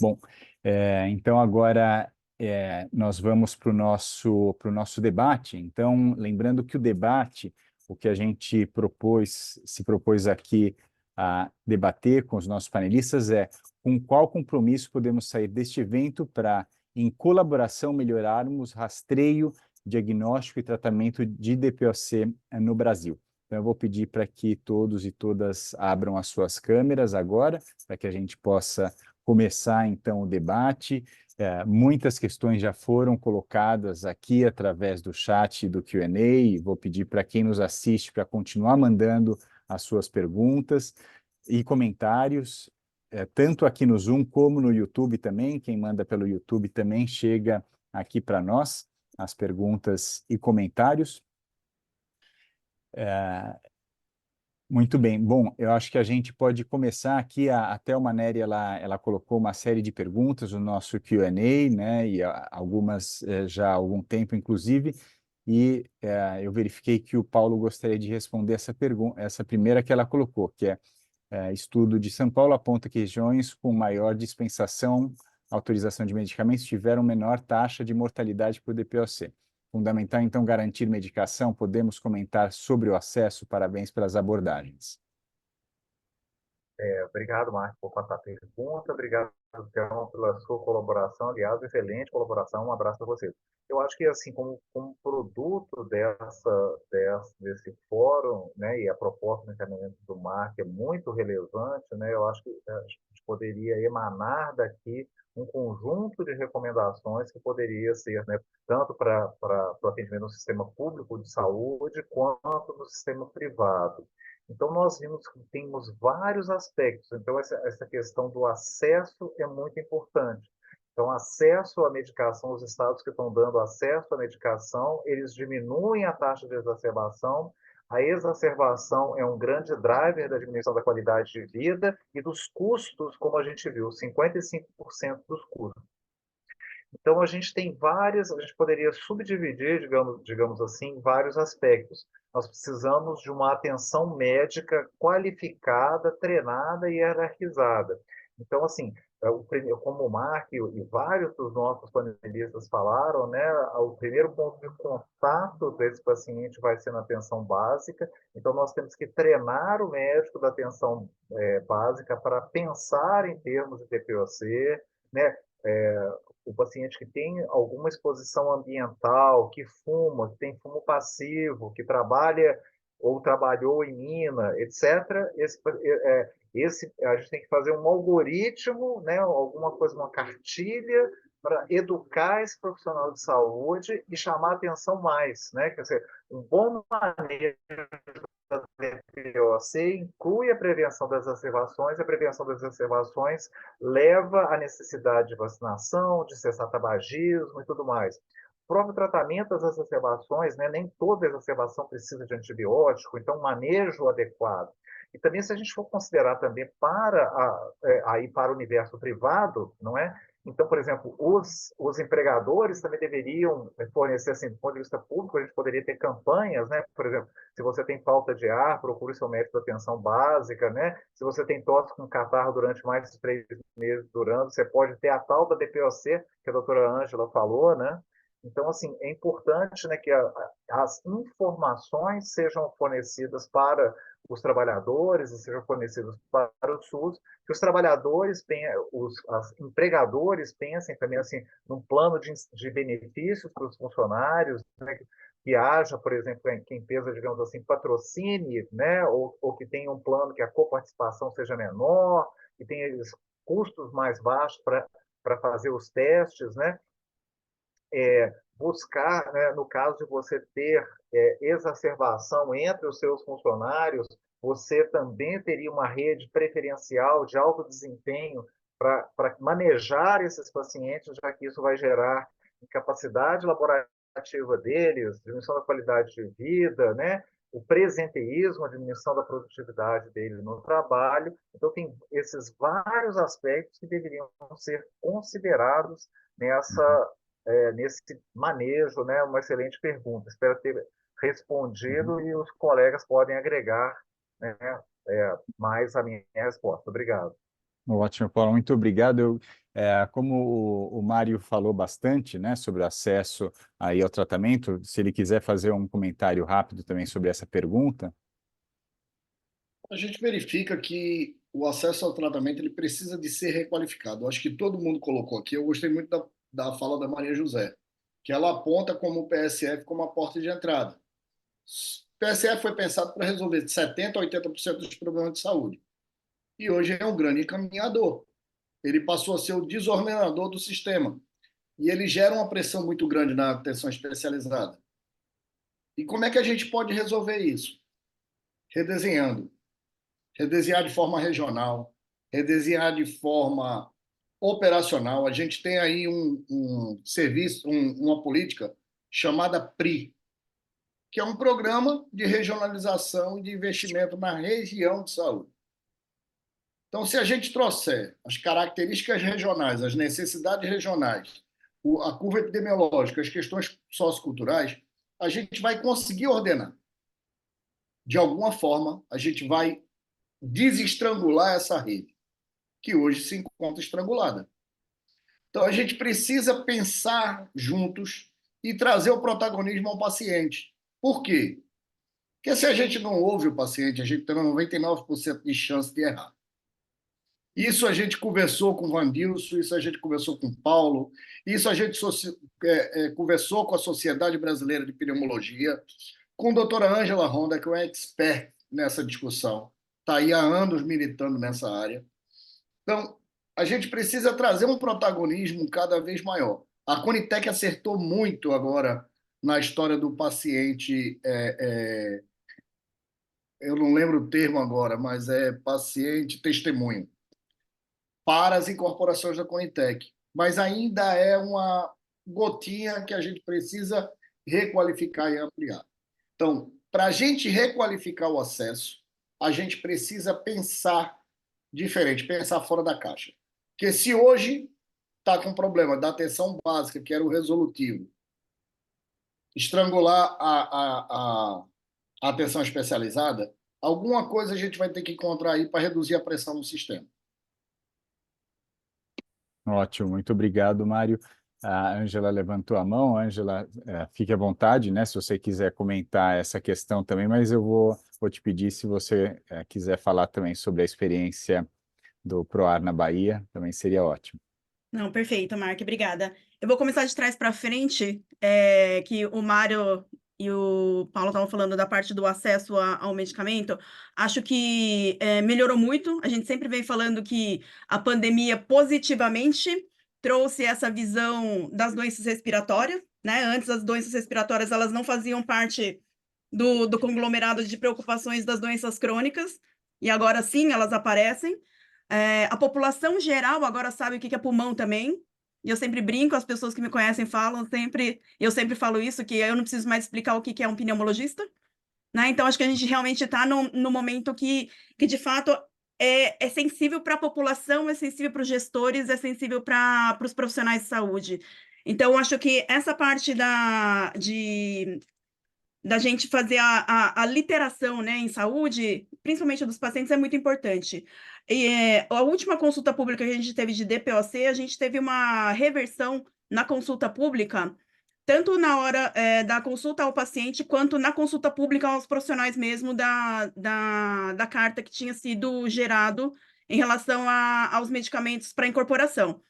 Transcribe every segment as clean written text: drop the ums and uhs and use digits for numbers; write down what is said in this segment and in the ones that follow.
Bom, então agora nós vamos para o nosso debate. Então, lembrando que o debate, o que a gente se propôs aqui a debater com os nossos panelistas é com qual compromisso podemos sair deste evento para, em colaboração, melhorarmos rastreio, diagnóstico e tratamento de DPOC no Brasil. Então, eu vou pedir para que todos e todas abram as suas câmeras agora, para que a gente possa começar, então, o debate. Muitas questões já foram colocadas aqui através do chat e do Q&A. Vou pedir para quem nos assiste para continuar mandando as suas perguntas e comentários, tanto aqui no Zoom como no YouTube também. Quem manda pelo YouTube também chega aqui para nós, as perguntas e comentários. Muito bem. Bom, eu acho que a gente pode começar aqui. A Thelma Neri, ela colocou uma série de perguntas no nosso Q&A, né, e algumas já há algum tempo, inclusive, e eu verifiquei que o Paulo gostaria de responder essa pergunta, essa primeira que ela colocou, que estudo de São Paulo aponta que regiões com maior dispensação, autorização de medicamentos tiveram menor taxa de mortalidade por DPOC. Fundamental, então, garantir medicação. Podemos comentar sobre o acesso. Parabéns pelas abordagens. Obrigado, Marcos, por passar a pergunta. Obrigado, Thelma, pela sua colaboração. Aliás, excelente colaboração. Um abraço para você. Eu acho que, assim, como produto desse fórum, né, e a proposta do encaminhamento do Marco é muito relevante, né, eu acho que a gente poderia emanar daqui um conjunto de recomendações que poderia ser, né, tanto para o atendimento no sistema público de saúde quanto no sistema privado. Então, nós vimos que temos vários aspectos. Então, essa questão do acesso é muito importante. Então, acesso à medicação, os estados que estão dando acesso à medicação, eles diminuem a taxa de exacerbação. A exacerbação é um grande driver da diminuição da qualidade de vida e dos custos, como a gente viu, 55% dos custos. Então, a gente poderia subdividir, digamos assim, vários aspectos. Nós precisamos de uma atenção médica qualificada, treinada e hierarquizada. Então, assim, como o Mark e vários dos nossos panelistas falaram, né, o primeiro ponto de contato desse paciente vai ser na atenção básica. Então, nós temos que treinar o médico da atenção básica para pensar em termos de TPOC, né? O paciente que tem alguma exposição ambiental, que fuma, que tem fumo passivo, que trabalha ou trabalhou em mina, etc., a gente tem que fazer um algoritmo, né, alguma coisa, uma cartilha, para educar esse profissional de saúde e chamar a atenção mais. Né? Quer dizer, um bom manejo da DPOC inclui a prevenção das exacerbações, e a prevenção das exacerbações leva à necessidade de vacinação, de cessar tabagismo e tudo mais. O próprio tratamento das exacerbações, né, nem toda exacerbação precisa de antibiótico, então manejo adequado. E também, se a gente for considerar também para o universo privado, não é? Então, por exemplo, os empregadores também deveriam fornecer, assim, do ponto de vista público, a gente poderia ter campanhas, né? Por exemplo, se você tem falta de ar, procure seu médico de atenção básica, né? Se você tem tosse com catarro durante mais de 3 meses durando, você pode ter a tal da DPOC, que a doutora Ângela falou, né? Então, assim, é importante, né, que as informações sejam fornecidas para os trabalhadores e sejam fornecidas para o SUS, que os trabalhadores, os empregadores pensem também assim num plano de benefícios para os funcionários, né, que haja, por exemplo, que a empresa, digamos assim, patrocine, né, ou que tenha um plano que a coparticipação seja menor, que tenha custos mais baixos para fazer os testes, né? Buscar, né, no caso de você ter exacerbação entre os seus funcionários, você também teria uma rede preferencial de alto desempenho para manejar esses pacientes, já que isso vai gerar incapacidade laborativa deles, diminuição da qualidade de vida, né? O presenteísmo, a diminuição da produtividade dele no trabalho. Então, tem esses vários aspectos que deveriam ser considerados nesse manejo, né? Uma excelente pergunta. Espero ter respondido e os colegas podem agregar né? Mais a minha resposta. Obrigado. Ótimo, Paulo, muito obrigado. Como o Mário falou bastante, né, sobre o acesso aí ao tratamento, se ele quiser fazer um comentário rápido também sobre essa pergunta. A gente verifica que o acesso ao tratamento ele precisa de ser requalificado. Eu acho que todo mundo colocou aqui. Eu gostei muito da fala da Maria José, que ela aponta como o PSF como a porta de entrada. O PSF foi pensado para resolver 70% a 80% dos problemas de saúde. E hoje é um grande encaminhador. Ele passou a ser o desordenador do sistema. E ele gera uma pressão muito grande na atenção especializada. E como é que a gente pode resolver isso? Redesenhando. Redesenhar de forma regional, redesenhar de forma operacional. A gente tem aí um serviço, uma política chamada PRI, que é um programa de regionalização e de investimento na região de saúde. Então, se a gente trouxer as características regionais, as necessidades regionais, a curva epidemiológica, as questões socioculturais, a gente vai conseguir ordenar. De alguma forma, a gente vai desestrangular essa rede, que hoje se encontra estrangulada. Então, a gente precisa pensar juntos e trazer o protagonismo ao paciente. Por quê? Porque se a gente não ouve o paciente, a gente tem 99% de chance de errar. Isso a gente conversou com o Vandilson, isso a gente conversou com o Paulo, isso a gente conversou com a Sociedade Brasileira de Pneumologia, com a doutora Ângela Ronda, que é uma expert nessa discussão, está aí há anos militando nessa área. Então, a gente precisa trazer um protagonismo cada vez maior. A Conitec acertou muito agora na história do paciente, eu não lembro o termo agora, mas é paciente testemunho, para as incorporações da Conitec. Mas ainda é uma gotinha que a gente precisa requalificar e ampliar. Então, para a gente requalificar o acesso, a gente precisa pensar diferente, pensar fora da caixa. Porque se hoje está com problema da atenção básica, que era o resolutivo, estrangular a atenção especializada, alguma coisa a gente vai ter que encontrar aí para reduzir a pressão no sistema. Ótimo, muito obrigado, Mário. A Ângela levantou a mão. Ângela, fique à vontade, né, se você quiser comentar essa questão também, mas eu vou te pedir se você quiser falar também sobre a experiência do PROAR na Bahia, também seria ótimo. Não, perfeito, Mark, obrigada. Eu vou começar de trás para frente, que o Mário e o Paulo estavam falando da parte do acesso ao medicamento. Acho que melhorou muito. A gente sempre vem falando que a pandemia positivamente trouxe essa visão das doenças respiratórias, né? Antes, as doenças respiratórias elas não faziam parte do conglomerado de preocupações das doenças crônicas, e agora sim elas aparecem. A população geral agora sabe o que é pulmão também, e eu sempre brinco, as pessoas que me conhecem falam sempre, eu sempre falo isso, que eu não preciso mais explicar o que é um pneumologista, né? Então, acho que a gente realmente está no momento que de fato é sensível para a população, é sensível para os gestores, é sensível para os profissionais de saúde. Então, acho que essa parte da gente fazer a literação, né, em saúde, principalmente dos pacientes, é muito importante. E a última consulta pública que a gente teve de DPOC, a gente teve uma reversão na consulta pública, tanto na hora da consulta ao paciente, quanto na consulta pública aos profissionais mesmo da carta que tinha sido gerado em relação aos medicamentos para incorporação.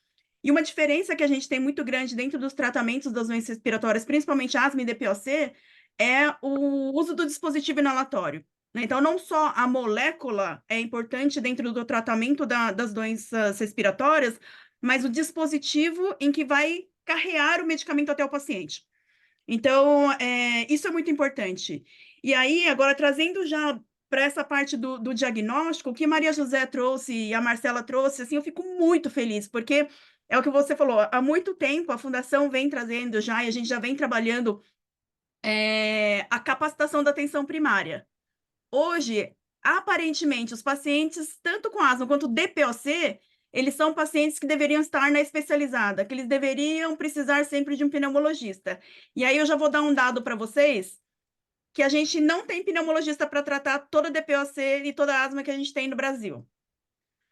E uma diferença que a gente tem muito grande dentro dos tratamentos das doenças respiratórias, principalmente asma e DPOC, é o uso do dispositivo inalatório, né? Então, não só a molécula é importante dentro do tratamento das doenças respiratórias, mas o dispositivo em que vai carrear o medicamento até o paciente. Então, isso é muito importante. E aí, agora, trazendo já para essa parte do diagnóstico, o que Maria José trouxe e a Marcela trouxe, assim, eu fico muito feliz, porque é o que você falou, há muito tempo a Fundação vem trazendo já, e a gente já vem trabalhando a capacitação da atenção primária. Hoje, aparentemente, os pacientes, tanto com asma quanto DPOC, eles são pacientes que deveriam estar na especializada, que eles deveriam precisar sempre de um pneumologista. E aí eu já vou dar um dado para vocês. que a gente não tem pneumologista para tratar toda a DPOC e toda a asma que a gente tem no Brasil.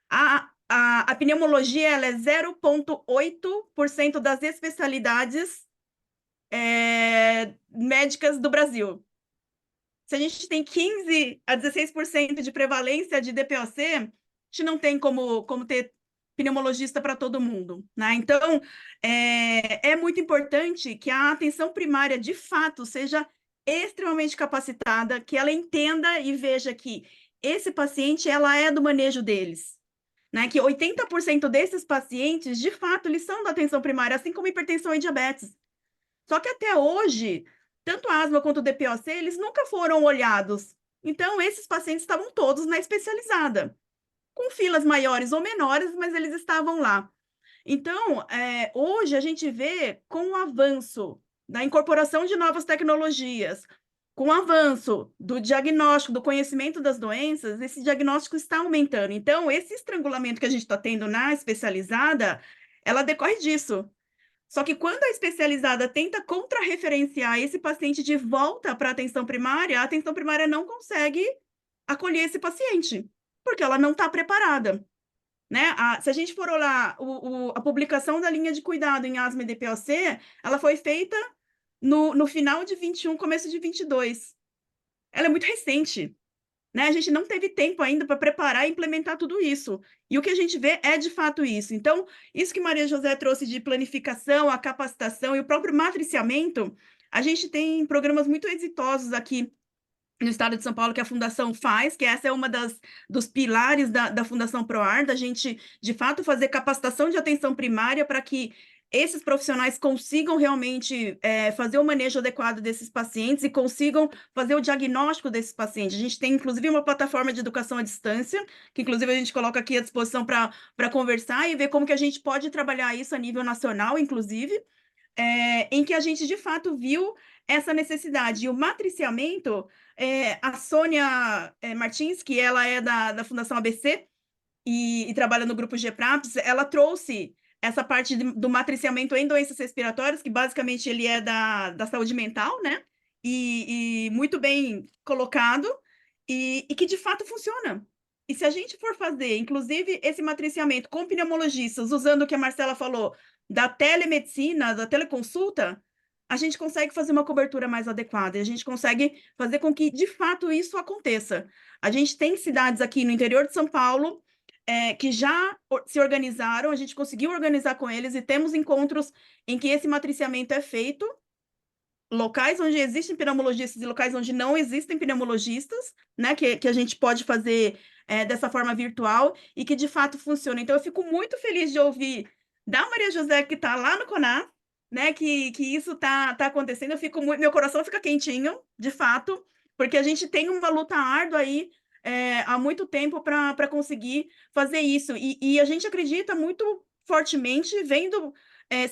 A pneumologia ela é 0,8% das especialidades médicas do Brasil. Se a gente tem 15 a 16% de prevalência de DPOC, a gente não tem como ter pneumologista para todo mundo, né? Então, é muito importante que a atenção primária, de fato, seja extremamente capacitada, que ela entenda e veja que esse paciente, ela é do manejo deles, né? Que 80% desses pacientes, de fato, eles são da atenção primária, assim como hipertensão e diabetes. Só que até hoje, tanto a asma quanto o DPOC, eles nunca foram olhados. Então, esses pacientes estavam todos na especializada, com filas maiores ou menores, mas eles estavam lá. Então, hoje a gente vê com o avanço da incorporação de novas tecnologias, com o avanço do diagnóstico, do conhecimento das doenças, esse diagnóstico está aumentando. Então, esse estrangulamento que a gente está tendo na especializada, ela decorre disso. Só que quando a especializada tenta contrarreferenciar esse paciente de volta para a atenção primária não consegue acolher esse paciente, porque ela não está preparada, né? Se a gente for olhar a publicação da linha de cuidado em asma e DPOC, ela foi feita no final de 21, começo de 22. Ela é muito recente, né? A gente não teve tempo ainda para preparar e implementar tudo isso. E o que a gente vê é de fato isso. Então, isso que Maria José trouxe de planificação, a capacitação e o próprio matriciamento, a gente tem programas muito exitosos aqui no estado de São Paulo que a Fundação faz, que essa é uma dos pilares da Fundação ProAR, da gente, de fato, fazer capacitação de atenção primária para que esses profissionais consigam realmente fazer o manejo adequado desses pacientes e consigam fazer o diagnóstico desses pacientes. A gente tem, inclusive, uma plataforma de educação à distância, que, inclusive, a gente coloca aqui à disposição para conversar e ver como que a gente pode trabalhar isso a nível nacional, inclusive, em que a gente, de fato, viu essa necessidade. E o matriciamento, a Sônia Martins, que ela é da Fundação ABC e trabalha no grupo GPRAPS, ela trouxe essa parte do matriciamento em doenças respiratórias, que basicamente ele é da saúde mental, né? E muito bem colocado, e que de fato funciona. E se a gente for fazer, inclusive, esse matriciamento com pneumologistas, usando o que a Marcela falou, da telemedicina, da teleconsulta, a gente consegue fazer uma cobertura mais adequada, e a gente consegue fazer com que, de fato, isso aconteça. A gente tem cidades aqui no interior de São Paulo que já se organizaram, a gente conseguiu organizar com eles e temos encontros em que esse matriciamento é feito, locais onde existem pneumologistas e locais onde não existem pneumologistas, né, que a gente pode fazer dessa forma virtual e que de fato funciona. Então, eu fico muito feliz de ouvir da Maria José, que está lá no CONAS, né, que isso tá acontecendo. Meu coração fica quentinho, de fato, porque a gente tem uma luta árdua aí há muito tempo para conseguir fazer isso. E a gente acredita muito fortemente, vendo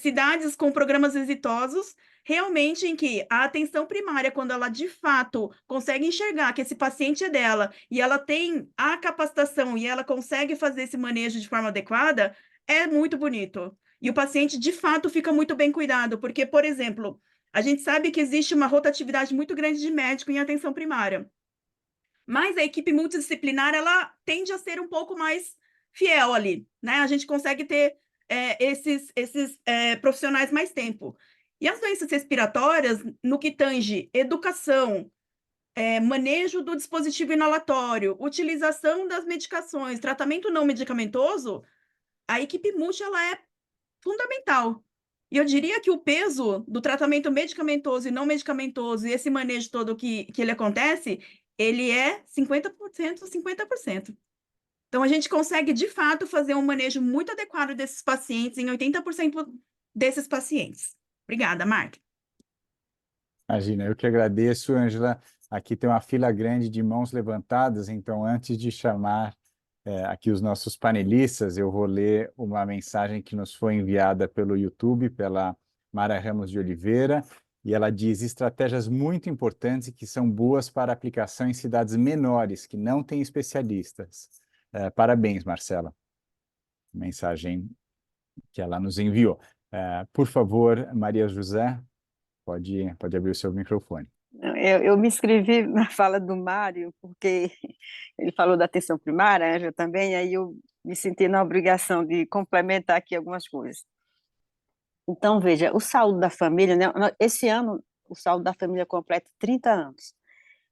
cidades com programas exitosos, realmente em que a atenção primária, quando ela de fato consegue enxergar que esse paciente é dela e ela tem a capacitação e ela consegue fazer esse manejo de forma adequada, é muito bonito. E o paciente, de fato, fica muito bem cuidado, porque, por exemplo, a gente sabe que existe uma rotatividade muito grande de médico em atenção primária. Mas a equipe multidisciplinar, ela tende a ser um pouco mais fiel ali, né? A gente consegue ter esses profissionais mais tempo. E as doenças respiratórias, no que tange educação, manejo do dispositivo inalatório, utilização das medicações, tratamento não medicamentoso, a equipe multi ela é fundamental. E eu diria que o peso do tratamento medicamentoso e não medicamentoso e esse manejo todo que ele acontece, ele é 50%, 50%. Então, a gente consegue, de fato, fazer um manejo muito adequado desses pacientes em 80% desses pacientes. Obrigada, Marta. Imagina, eu que agradeço, Ângela. Aqui tem uma fila grande de mãos levantadas, então antes de chamar aqui os nossos panelistas, eu vou ler uma mensagem que nos foi enviada pelo YouTube, pela Mara Ramos de Oliveira, e ela diz: estratégias muito importantes e que são boas para aplicação em cidades menores, que não têm especialistas. Parabéns, Marcela. Mensagem que ela nos enviou. Por favor, Maria José, pode abrir o seu microfone. Eu me inscrevi na fala do Mário, porque ele falou da atenção primária, a Ângela também, aí eu me senti na obrigação de complementar aqui algumas coisas. Então, veja, o Saúde da Família, né? Esse ano, o Saúde da Família completa 30 anos.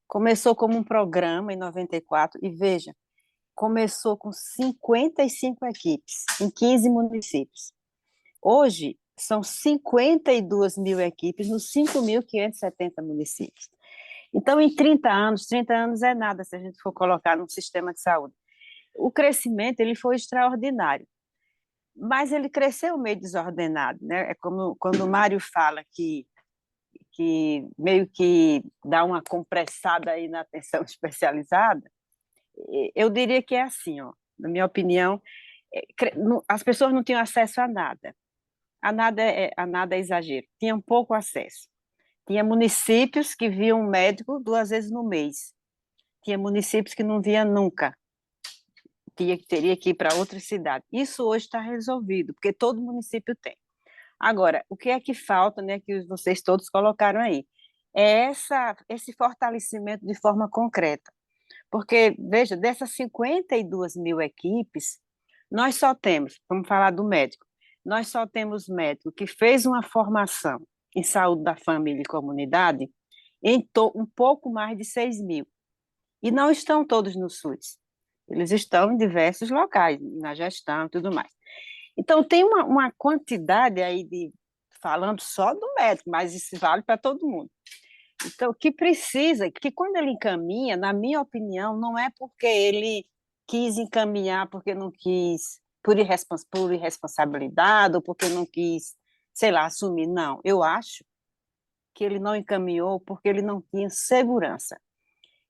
Começou como um programa em 94, e veja, começou com 55 equipes, em 15 municípios. Hoje, são 52 mil equipes nos 5.570 municípios. Então, em 30 anos é nada se a gente for colocar num sistema de saúde. O crescimento ele foi extraordinário, mas ele cresceu meio desordenado, né? É como quando o Mário fala que meio que dá uma compressada aí na atenção especializada. Eu diria que é assim, ó, na minha opinião, as pessoas não tinham acesso a nada. A nada é exagero. Tinham pouco acesso. Tinha municípios que viam um médico 2 vezes no mês. Tinha municípios que não via nunca. Teria que ir para outra cidade. Isso hoje está resolvido, porque todo município tem. Agora, o que é que falta, né, que vocês todos colocaram aí? É esse fortalecimento de forma concreta. Porque, veja, dessas 52 mil equipes, nós só temos, vamos falar do médico, nós só temos médico que fez uma formação em saúde da família e comunidade um pouco mais de 6 mil. E não estão todos no SUS. Eles estão em diversos locais, na gestão e tudo mais. Então, tem uma quantidade aí falando só do médico, mas isso vale para todo mundo. Então, o que precisa, que quando ele encaminha, na minha opinião, não é porque ele quis encaminhar, porque não quis, por irresponsabilidade, ou porque não quis, sei lá, assumir. Não, eu acho que ele não encaminhou porque ele não tinha segurança.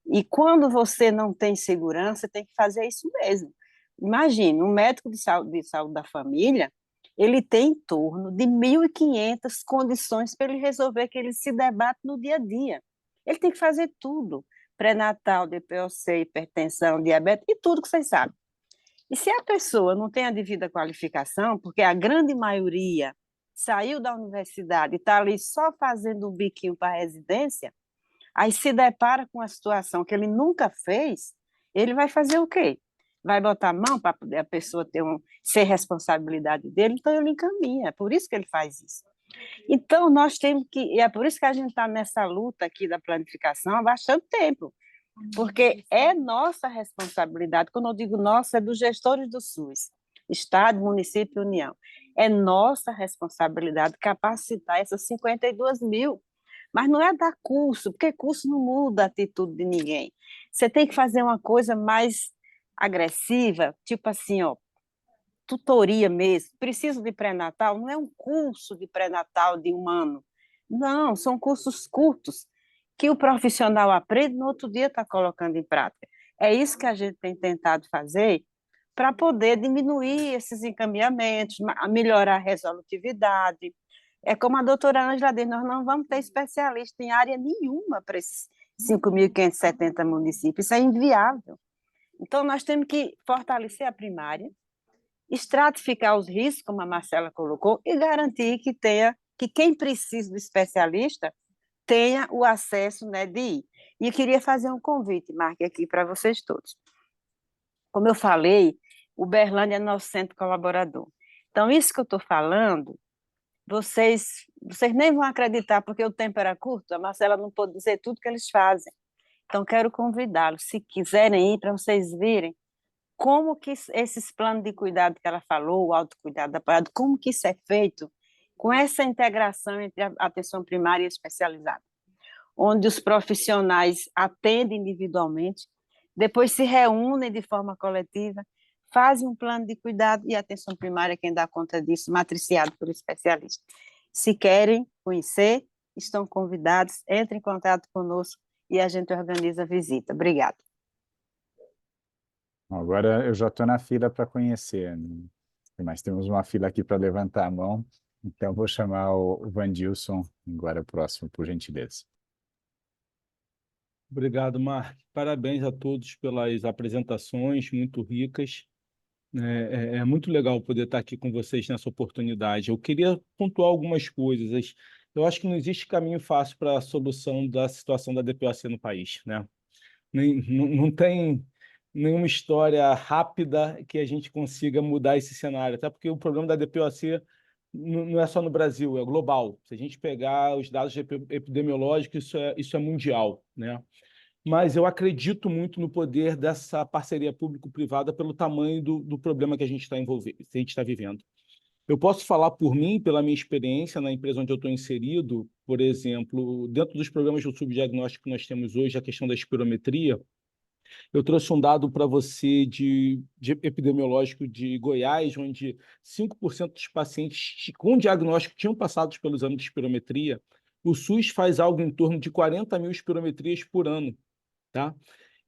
E quando você não tem segurança, tem que fazer isso mesmo. Imagine, um médico de saúde da família, ele tem em torno de 1.500 condições para ele resolver que ele se debate no dia a dia. Ele tem que fazer tudo, pré-natal, DPOC, hipertensão, diabetes, e tudo que vocês sabem. E se a pessoa não tem a devida qualificação, porque a grande maioria saiu da universidade e está ali só fazendo um biquinho para a residência, aí se depara com uma situação que ele nunca fez, ele vai fazer o quê? Vai botar a mão para poder a pessoa ser responsabilidade dele, então ele encaminha, é por isso que ele faz isso. Então, nós temos que, e é por isso que a gente está nessa luta aqui da planificação há bastante tempo, porque é nossa responsabilidade, quando eu digo nossa, é dos gestores do SUS, Estado, município e União, é nossa responsabilidade capacitar essas 52 mil, mas não é dar curso, porque curso não muda a atitude de ninguém. Você tem que fazer uma coisa mais agressiva, tipo assim, ó, tutoria mesmo. Preciso de pré-natal? Não é um curso de pré-natal de 1 ano. Não, são cursos curtos que o profissional aprende no outro dia está colocando em prática. É isso que a gente tem tentado fazer para poder diminuir esses encaminhamentos, melhorar a resolutividade. É como a doutora Ângela diz, nós não vamos ter especialista em área nenhuma para esses 5.570 municípios, isso é inviável. Então, nós temos que fortalecer a primária, estratificar os riscos, como a Marcela colocou, e garantir que quem precisa do especialista tenha o acesso, né, de ir. E eu queria fazer um convite, Marque, aqui para vocês todos. Como eu falei, o Berlândia é nosso centro colaborador. Então, isso que eu estou falando, vocês nem vão acreditar, porque o tempo era curto, a Marcela não pôde dizer tudo que eles fazem. Então, quero convidá-los, se quiserem ir, para vocês verem como que esses planos de cuidado que ela falou, o autocuidado apoiado, como que isso é feito com essa integração entre a atenção primária e especializada, onde os profissionais atendem individualmente, depois se reúnem de forma coletiva, fazem um plano de cuidado e a atenção primária é quem dá conta disso, matriciado por especialista. Se querem conhecer, estão convidados, entrem em contato conosco e a gente organiza a visita. Obrigada. Agora eu já estou na fila para conhecer, né? Mas temos uma fila aqui para levantar a mão, então vou chamar o Vandilson agora próximo, por gentileza. Obrigado, Mark. Parabéns a todos pelas apresentações muito ricas. É muito legal poder estar aqui com vocês nessa oportunidade. Eu queria pontuar algumas coisas. eu acho que não existe caminho fácil para a solução da situação da DPOC no país, né? Não tem nenhuma história rápida que a gente consiga mudar esse cenário, até porque o problema da DPOC não é só no Brasil, é global. Se a gente pegar os dados epidemiológicos, isso é mundial, né? Mas eu acredito muito no poder dessa parceria público-privada pelo tamanho do problema que a gente está envolvido, que a gente está vivendo. Eu posso falar por mim, pela minha experiência na empresa onde eu estou inserido, por exemplo, dentro dos programas de subdiagnóstico que nós temos hoje, a questão da espirometria. Eu trouxe um dado para você de epidemiológico de Goiás, onde 5% dos pacientes com diagnóstico tinham passado pelo exame de espirometria. O SUS faz algo em torno de 40 mil espirometrias por ano, tá?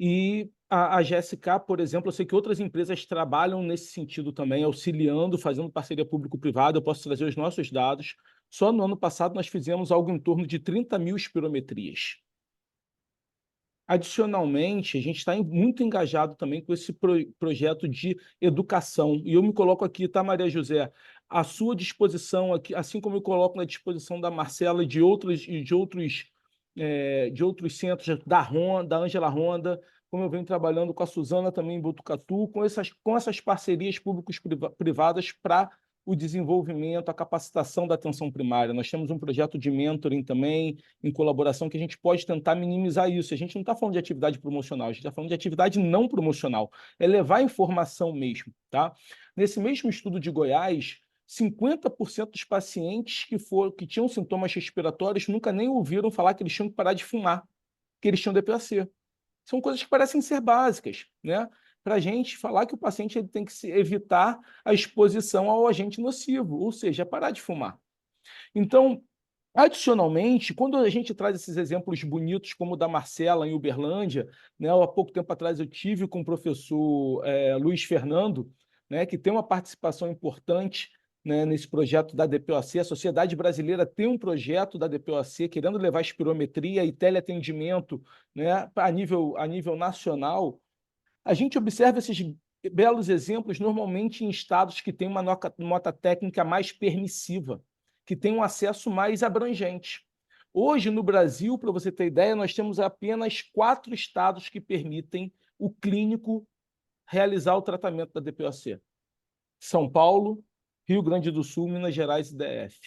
E a GSK, por exemplo, eu sei que outras empresas trabalham nesse sentido também, auxiliando, fazendo parceria público-privada. Eu posso trazer os nossos dados. Só no ano passado nós fizemos algo em torno de 30 mil espirometrias. Adicionalmente, a gente está muito engajado também com esse projeto de educação. E eu me coloco aqui, tá, Maria José, à sua disposição aqui, assim como eu coloco na disposição da Marcela e de outros centros, da Ângela Ronda, como eu venho trabalhando com a Suzana também em Botucatu, com essas parcerias públicos-privadas para o desenvolvimento, a capacitação da atenção primária. Nós temos um projeto de mentoring também, em colaboração, que a gente pode tentar minimizar isso. A gente não está falando de atividade promocional, a gente está falando de atividade não promocional. É levar informação mesmo, tá? Nesse mesmo estudo de Goiás, 50% dos pacientes que tinham sintomas respiratórios nunca nem ouviram falar que eles tinham que parar de fumar, que eles tinham DPOC. São coisas que parecem ser básicas, né? Para a gente falar que o paciente ele tem que evitar a exposição ao agente nocivo, ou seja, parar de fumar. Então, adicionalmente, quando a gente traz esses exemplos bonitos, como o da Marcela em Uberlândia, né? Há pouco tempo atrás eu tive com o professor Luiz Fernando, né? Que tem uma participação importante, né, nesse projeto da DPOC. A Sociedade Brasileira tem um projeto da DPOC querendo levar espirometria e teleatendimento, né, a nível nacional. A gente observa esses belos exemplos normalmente em estados que têm uma nota técnica mais permissiva, que têm um acesso mais abrangente. Hoje, no Brasil, para você ter ideia, nós temos apenas 4 estados que permitem o clínico realizar o tratamento da DPOC. São Paulo, Rio Grande do Sul, Minas Gerais e DF.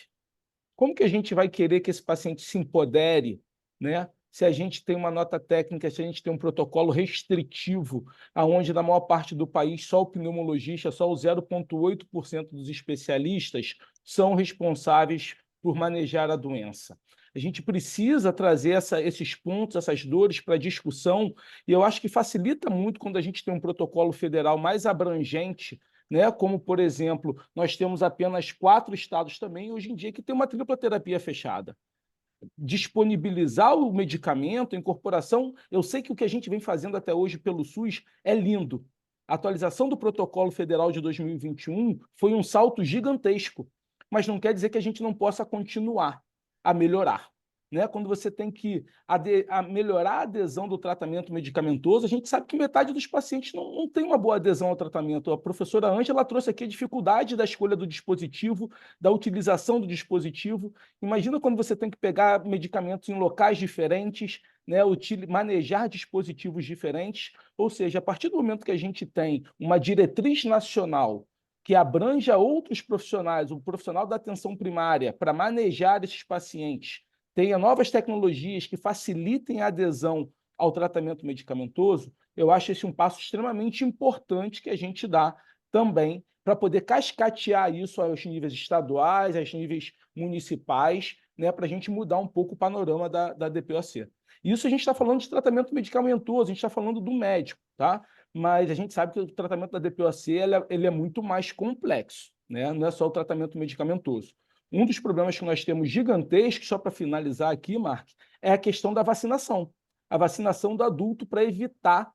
Como que a gente vai querer que esse paciente se empodere, né? Se a gente tem uma nota técnica, se a gente tem um protocolo restritivo, aonde na maior parte do país só o pneumologista, só o 0,8% dos especialistas são responsáveis por manejar a doença. A gente precisa trazer esses pontos, essas dores para discussão, e eu acho que facilita muito quando a gente tem um protocolo federal mais abrangente, né? Como, por exemplo, nós temos apenas 4 estados também, hoje em dia, que tem uma tripla terapia fechada. Disponibilizar o medicamento, a incorporação, eu sei que o que a gente vem fazendo até hoje pelo SUS é lindo. A atualização do protocolo federal de 2021 foi um salto gigantesco, mas não quer dizer que a gente não possa continuar a melhorar. Né? Quando você tem que melhorar a adesão do tratamento medicamentoso, a gente sabe que metade dos pacientes não tem uma boa adesão ao tratamento. A professora Ângela trouxe aqui a dificuldade da escolha do dispositivo, da utilização do dispositivo. Imagina quando você tem que pegar medicamentos em locais diferentes, né? Manejar dispositivos diferentes. Ou seja, a partir do momento que a gente tem uma diretriz nacional que abranja outros profissionais, o profissional da atenção primária, para manejar esses pacientes, tenha novas tecnologias que facilitem a adesão ao tratamento medicamentoso, eu acho esse um passo extremamente importante que a gente dá também para poder cascatear isso aos níveis estaduais, aos níveis municipais, né, para a gente mudar um pouco o panorama da DPOC. Isso a gente está falando de tratamento medicamentoso, a gente está falando do médico, tá? Mas a gente sabe que o tratamento da DPOC ele é muito mais complexo, né? Não é só o tratamento medicamentoso. Um dos problemas que nós temos gigantescos, só para finalizar aqui, Mark, é a questão da vacinação. A vacinação do adulto para evitar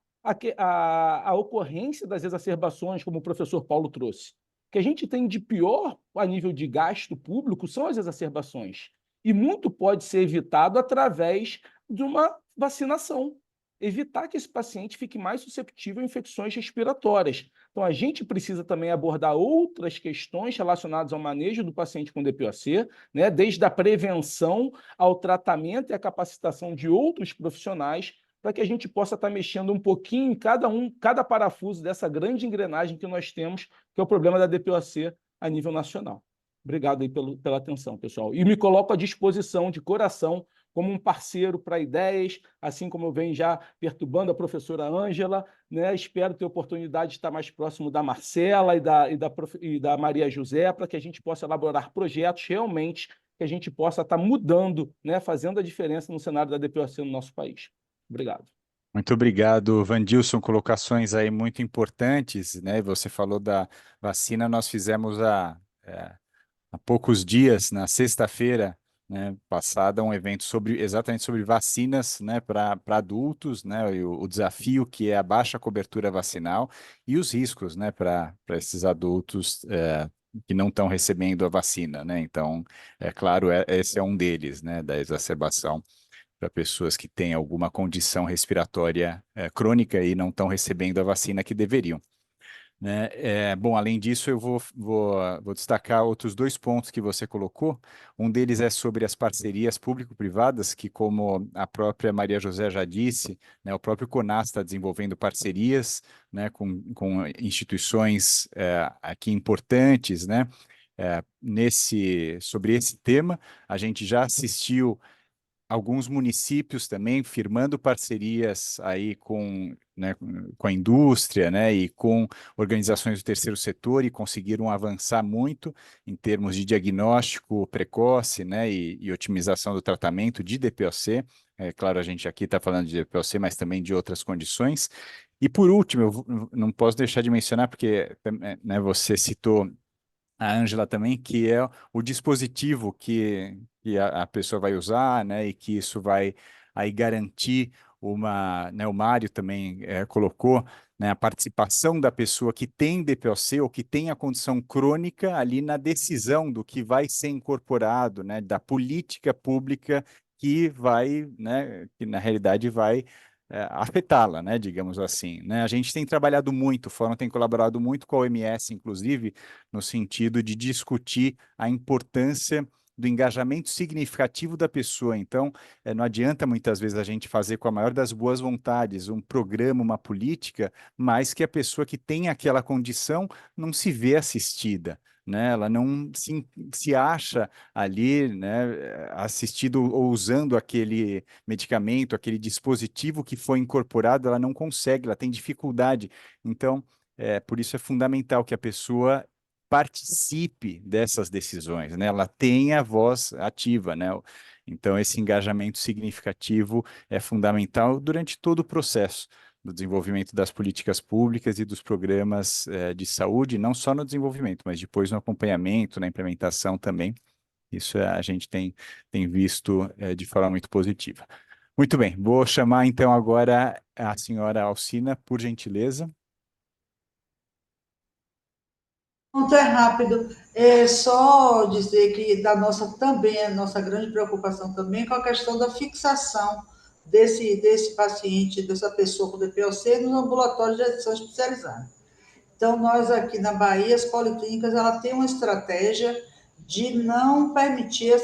a ocorrência das exacerbações, como o professor Paulo trouxe. O que a gente tem de pior a nível de gasto público são as exacerbações. E muito pode ser evitado através de uma vacinação. evitar que esse paciente fique mais susceptível a infecções respiratórias. Então, a gente precisa também abordar outras questões relacionadas ao manejo do paciente com DPOC, né, desde a prevenção ao tratamento e a capacitação de outros profissionais, para que a gente possa estar mexendo um pouquinho em cada parafuso dessa grande engrenagem que nós temos, que é o problema da DPOC a nível nacional. Obrigado aí pela atenção, pessoal. E me coloco à disposição de coração como um parceiro para ideias, assim como eu venho já perturbando a professora Ângela, né? Espero ter oportunidade de estar mais próximo da Marcela e da Maria José, para que a gente possa elaborar projetos realmente que a gente possa estar mudando, né? Fazendo a diferença no cenário da DPOC no nosso país. Obrigado. Muito obrigado, Vandilson. Colocações aí muito importantes, né? Você falou da vacina, nós fizemos há poucos dias, na sexta-feira, né, passada, um evento exatamente sobre vacinas, né, para adultos, né, e o desafio que é a baixa cobertura vacinal e os riscos, né, para esses adultos que não estão recebendo a vacina, né? Então, é claro, esse é um deles, né, da exacerbação para pessoas que têm alguma condição respiratória crônica e não estão recebendo a vacina que deveriam, né? Bom, além disso, eu vou destacar outros dois pontos que você colocou. Um deles é sobre as parcerias público-privadas, que, como a própria Maria José já disse, né, o próprio CONAS está desenvolvendo parcerias, né, com instituições aqui importantes, né, sobre esse tema. A gente já assistiu alguns municípios também firmando parcerias aí né, com a indústria, né, e com organizações do terceiro setor e conseguiram avançar muito em termos de diagnóstico precoce, né, e otimização do tratamento de DPOC. É claro, a gente aqui está falando de DPOC, mas também de outras condições. E por último, não posso deixar de mencionar, porque né, você citou a Ângela também, que é o dispositivo que a pessoa vai usar, né, e que isso vai aí garantir né, o Mário também colocou, né, a participação da pessoa que tem DPOC ou que tem a condição crônica ali na decisão do que vai ser incorporado, né, da política pública que vai, né, que na realidade vai afetá-la, né, digamos assim, né? A gente tem trabalhado muito, o Fórum tem colaborado muito com a OMS, inclusive, no sentido de discutir a importância do engajamento significativo da pessoa. Então, não adianta muitas vezes a gente fazer com a maior das boas vontades um programa, uma política, mas que a pessoa que tem aquela condição não se vê assistida, né? Ela não se acha ali, né, assistido ou usando aquele medicamento, aquele dispositivo que foi incorporado, ela não consegue, ela tem dificuldade. Então, por isso é fundamental que a pessoa participe dessas decisões, né? Ela tenha voz ativa, né? Então, esse engajamento significativo é fundamental durante todo o processo do desenvolvimento das políticas públicas e dos programas de saúde, não só no desenvolvimento, mas depois no acompanhamento, na implementação também. Isso a gente tem visto de forma muito positiva. Muito bem, vou chamar então agora a senhora Alcina, por gentileza. Ponto é rápido. É só dizer que também a nossa grande preocupação também com a questão da fixação desse paciente, dessa pessoa com DPOC nos ambulatórios de atenção especializada. Então, nós aqui na Bahia, as policlínicas, ela tem uma estratégia de não permitir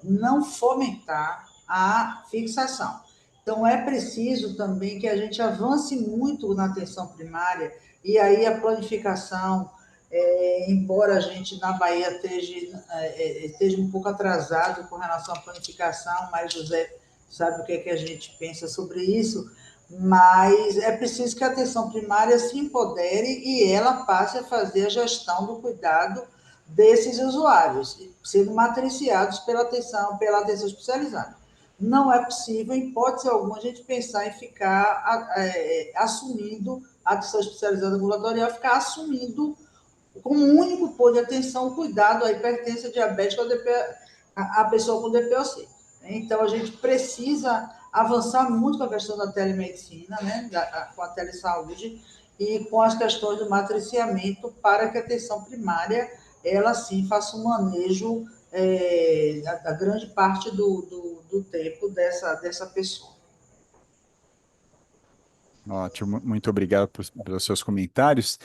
não fomentar a fixação. Então, é preciso também que a gente avance muito na atenção primária, e aí a planificação, embora a gente na Bahia esteja um pouco atrasado com relação à planificação, mas José sabe o que é que a gente pensa sobre isso, mas é preciso que a atenção primária se empodere e ela passe a fazer a gestão do cuidado desses usuários, sendo matriciados pela atenção especializada. Não é possível, em hipótese alguma, a gente pensar em ficar assumindo a atenção especializada ambulatorial, ficar assumindo como único ponto de atenção o cuidado à hipertensão diabética a pessoa com DPOC. Então, a gente precisa avançar muito com a questão da telemedicina, né, com a telesaúde e com as questões do matriciamento para que a atenção primária, ela sim faça um manejo da grande parte do tempo dessa pessoa. Ótimo, muito obrigado pelos seus comentários.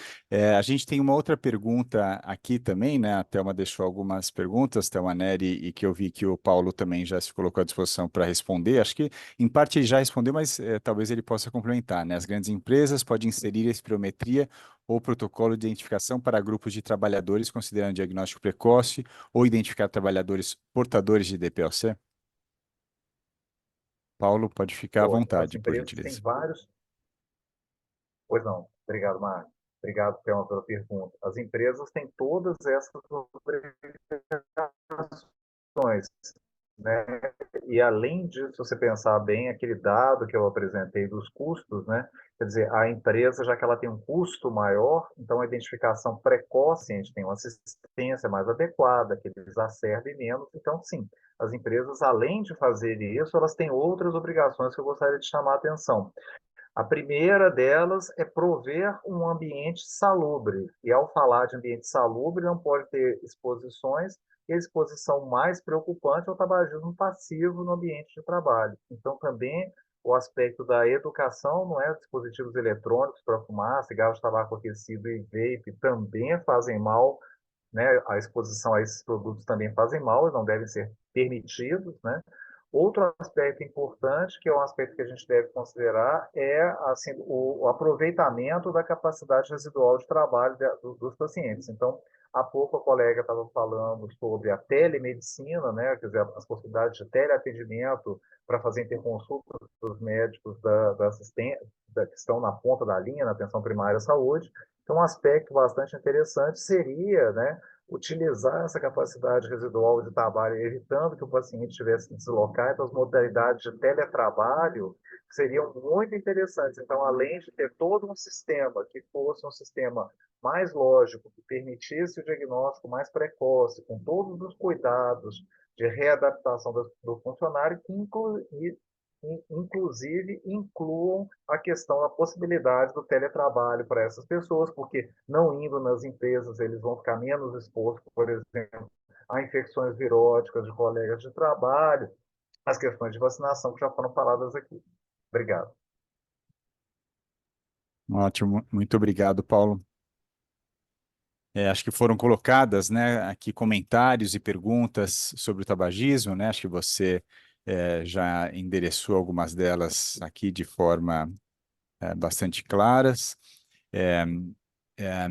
A gente tem uma outra pergunta aqui também, né? A Thelma deixou algumas perguntas, Thelma Neri, e que eu vi que o Paulo também já se colocou à disposição para responder. Acho que, em parte, ele já respondeu, mas talvez ele possa complementar, né? As grandes empresas podem inserir espirometria ou protocolo de identificação para grupos de trabalhadores, considerando diagnóstico precoce, ou identificar trabalhadores portadores de DPOC? Paulo, pode ficar à Pode. As vontade, por empresas têm gentileza. vários. Pois não. Obrigado, Marcos. Obrigado, Thelma, pela pergunta. As empresas têm todas essas obrigações, né? E além disso, se você pensar bem, aquele dado que eu apresentei dos custos, né? Quer dizer, a empresa, já que ela tem um custo maior, então a identificação precoce, a gente tem uma assistência mais adequada, que eles acertem menos. Então, sim, as empresas, além de fazer isso, elas têm outras obrigações que eu gostaria de chamar a atenção. A primeira delas é prover um ambiente salubre. E ao falar de ambiente salubre, não pode ter exposições, e a exposição mais preocupante é o tabagismo passivo no ambiente de trabalho. Então, também o aspecto da educação, não é? Dispositivos eletrônicos para fumar, cigarro de tabaco aquecido e vape também fazem mal, né? A exposição a esses produtos também fazem mal e não devem ser permitidos, né? Outro aspecto importante, que é um aspecto que a gente deve considerar, é assim, o aproveitamento da capacidade residual de trabalho dos pacientes. Então, há pouco a colega estava falando sobre a telemedicina, né, quer dizer, as possibilidades de teleatendimento para fazer interconsulta dos médicos da assistência, que estão na ponta da linha, na atenção primária à saúde. Então, um aspecto bastante interessante seria, né, utilizar essa capacidade residual de trabalho, evitando que o paciente tivesse que deslocar. Então, as modalidades de teletrabalho seriam muito interessantes. Então, além de ter todo um sistema que fosse um sistema mais lógico, que permitisse o diagnóstico mais precoce, com todos os cuidados de readaptação do funcionário, que inclusive incluam a questão da possibilidade do teletrabalho para essas pessoas, porque não indo nas empresas eles vão ficar menos expostos, por exemplo, a infecções viróticas de colegas de trabalho, as questões de vacinação que já foram faladas aqui. Obrigado. Ótimo, muito obrigado, Paulo. Acho que foram colocadas, né, aqui comentários e perguntas sobre o tabagismo, né? Acho que você já endereçou algumas delas aqui de forma bastante claras. É, é,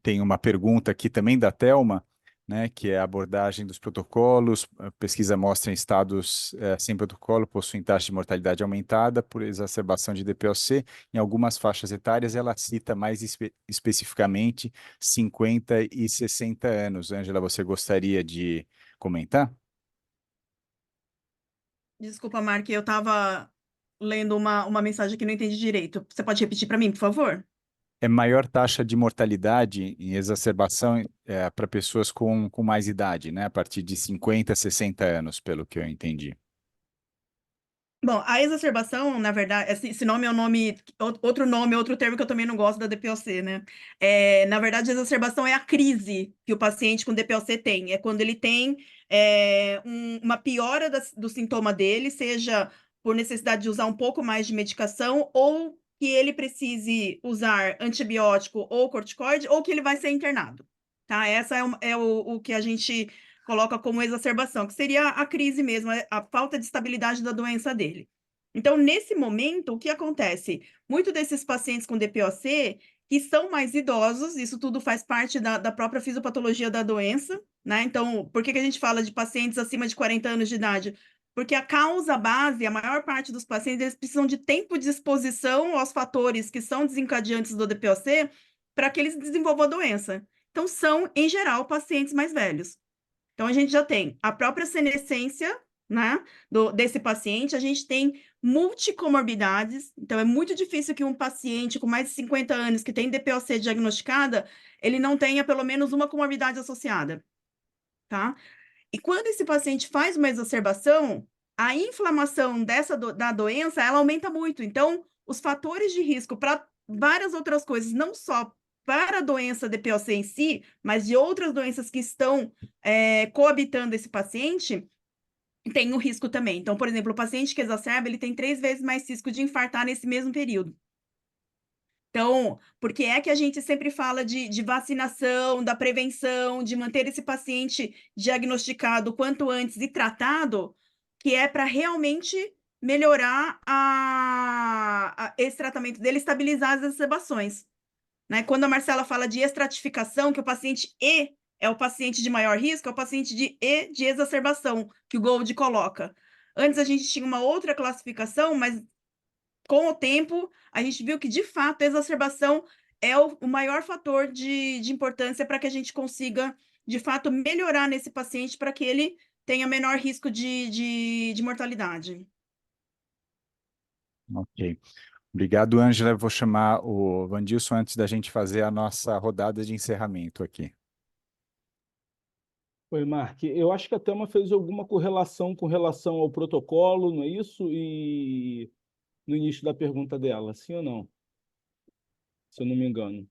Tem uma pergunta aqui também da Thelma, né, que é a abordagem dos protocolos. A pesquisa mostra em estados sem protocolo possuem taxa de mortalidade aumentada por exacerbação de DPOC. Em algumas faixas etárias, ela cita mais especificamente 50 e 60 anos. Ângela, você gostaria de comentar? Desculpa, Mark, eu estava lendo uma mensagem que não entendi direito. Você pode repetir para mim, por favor? É maior taxa de mortalidade em exacerbação para pessoas com mais idade, né? A partir de 50, 60 anos, pelo que eu entendi. Bom, a exacerbação, na verdade, esse nome é um nome, outro termo que eu também não gosto da DPOC, né? Na verdade, a exacerbação é a crise que o paciente com DPOC tem. É quando ele tem uma piora do sintoma dele, seja por necessidade de usar um pouco mais de medicação, ou que ele precise usar antibiótico ou corticoide, ou que ele vai ser internado, tá? Essa é o que a gente coloca como exacerbação, que seria a crise mesmo, a falta de estabilidade da doença dele. Então, nesse momento, o que acontece? Muitos desses pacientes com DPOC, que são mais idosos, isso tudo faz parte da própria fisiopatologia da doença, né? Então, por que a gente fala de pacientes acima de 40 anos de idade? Porque a causa base, a maior parte dos pacientes, eles precisam de tempo de exposição aos fatores que são desencadeantes do DPOC para que eles desenvolvam a doença. Então, são, em geral, pacientes mais velhos. Então, a gente já tem a própria senescência, né, desse paciente, a gente tem multicomorbidades, então é muito difícil que um paciente com mais de 50 anos que tem DPOC diagnosticada, ele não tenha pelo menos uma comorbidade associada, tá? E quando esse paciente faz uma exacerbação, a inflamação da doença, ela aumenta muito. Então, os fatores de risco para várias outras coisas, não só para a doença DPOC em si, mas de outras doenças que estão coabitando esse paciente, tem o risco também. Então, por exemplo, o paciente que exacerba, ele tem 3 vezes mais risco de infartar nesse mesmo período, Então, porque é que a gente sempre fala de vacinação, da prevenção, de manter esse paciente diagnosticado quanto antes e tratado, que é para realmente melhorar esse tratamento dele, estabilizar as exacerbações, né? Quando a Marcela fala de estratificação, que o paciente E é o paciente de maior risco, é o paciente de E de exacerbação, que o Gold coloca. Antes a gente tinha uma outra classificação, mas com o tempo a gente viu que, de fato, a exacerbação é o maior fator de importância para que a gente consiga, de fato, melhorar nesse paciente para que ele tenha menor risco de mortalidade. Ok. Obrigado, Ângela. Eu vou chamar o Vandilson antes da gente fazer a nossa rodada de encerramento aqui. Oi, Mark. Eu acho que a Thelma fez alguma correlação com relação ao protocolo, não é isso? E no início da pergunta dela, sim ou não? Se eu não me engano.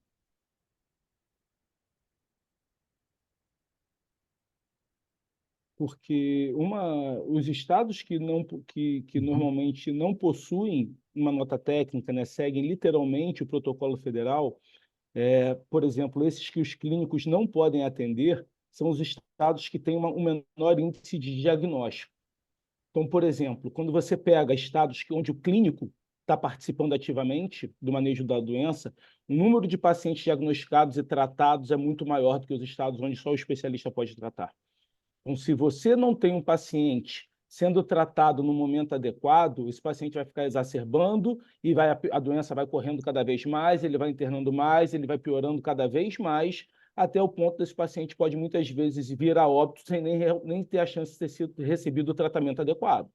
Porque os estados que normalmente não possuem uma nota técnica, né, seguem literalmente o protocolo federal, por exemplo, esses que os clínicos não podem atender, são os estados que têm um menor índice de diagnóstico. Então, por exemplo, quando você pega estados onde o clínico está participando ativamente do manejo da doença, o número de pacientes diagnosticados e tratados é muito maior do que os estados onde só o especialista pode tratar. Então, se você não tem um paciente sendo tratado no momento adequado, esse paciente vai ficar exacerbando e a doença vai correndo cada vez mais, ele vai internando mais, ele vai piorando cada vez mais, até o ponto desse paciente pode muitas vezes vir a óbito sem nem ter a chance de ter recebido o tratamento adequado.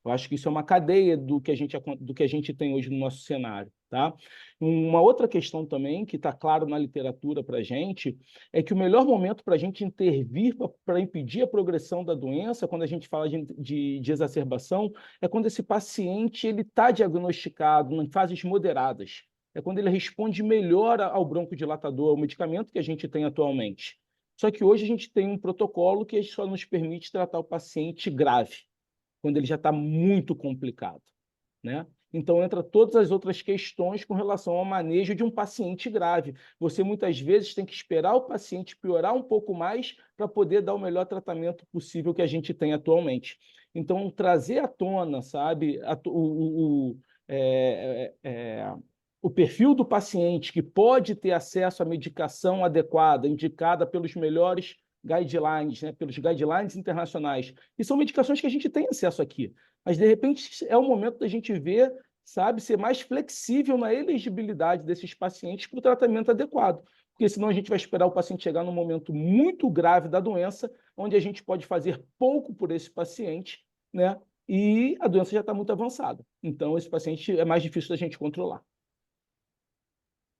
Eu acho que isso é uma cadeia do que a gente tem hoje no nosso cenário. Tá? Uma outra questão também, que está claro na literatura para a gente, é que o melhor momento para a gente intervir para impedir a progressão da doença, quando a gente fala de exacerbação, é quando esse paciente está diagnosticado em fases moderadas. É quando ele responde melhor ao broncodilatador, ao medicamento que a gente tem atualmente. Só que hoje a gente tem um protocolo que só nos permite tratar o paciente grave, quando ele já está muito complicado, né? Então, entra todas as outras questões com relação ao manejo de um paciente grave. Você, muitas vezes, tem que esperar o paciente piorar um pouco mais para poder dar o melhor tratamento possível que a gente tem atualmente. Então, trazer à tona, sabe, o perfil do paciente que pode ter acesso à medicação adequada, indicada pelos melhores guidelines, né, pelos guidelines internacionais. E são medicações que a gente tem acesso aqui. Mas, de repente, é o momento da gente ver, sabe, ser mais flexível na elegibilidade desses pacientes para o tratamento adequado. Porque senão a gente vai esperar o paciente chegar num momento muito grave da doença, onde a gente pode fazer pouco por esse paciente, né? E a doença já está muito avançada. Então, esse paciente é mais difícil da gente controlar.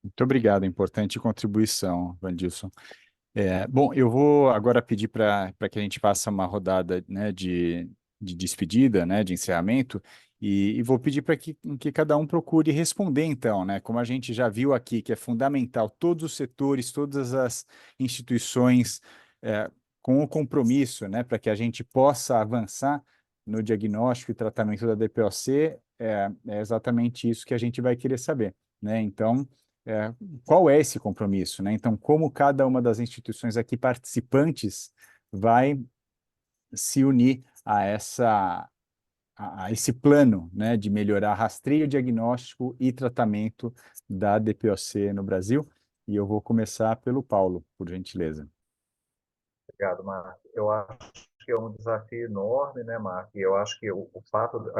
Muito obrigado, importante contribuição, Vandilson. Bom, eu vou agora pedir para que a gente faça uma rodada, né, de despedida, né, de encerramento, e vou pedir para que cada um procure responder, então, né, como a gente já viu aqui, que é fundamental todos os setores, todas as instituições, com o compromisso, né, para que a gente possa avançar no diagnóstico e tratamento da DPOC, é exatamente isso que a gente vai querer saber, né, então... qual é esse compromisso, né? Então, como cada uma das instituições aqui participantes vai se unir a esse plano, né, de melhorar rastreio, diagnóstico e tratamento da DPOC no Brasil? E eu vou começar pelo Paulo, por gentileza. Obrigado, Marco. Eu acho que é um desafio enorme, né, Marco? E eu acho que o fato,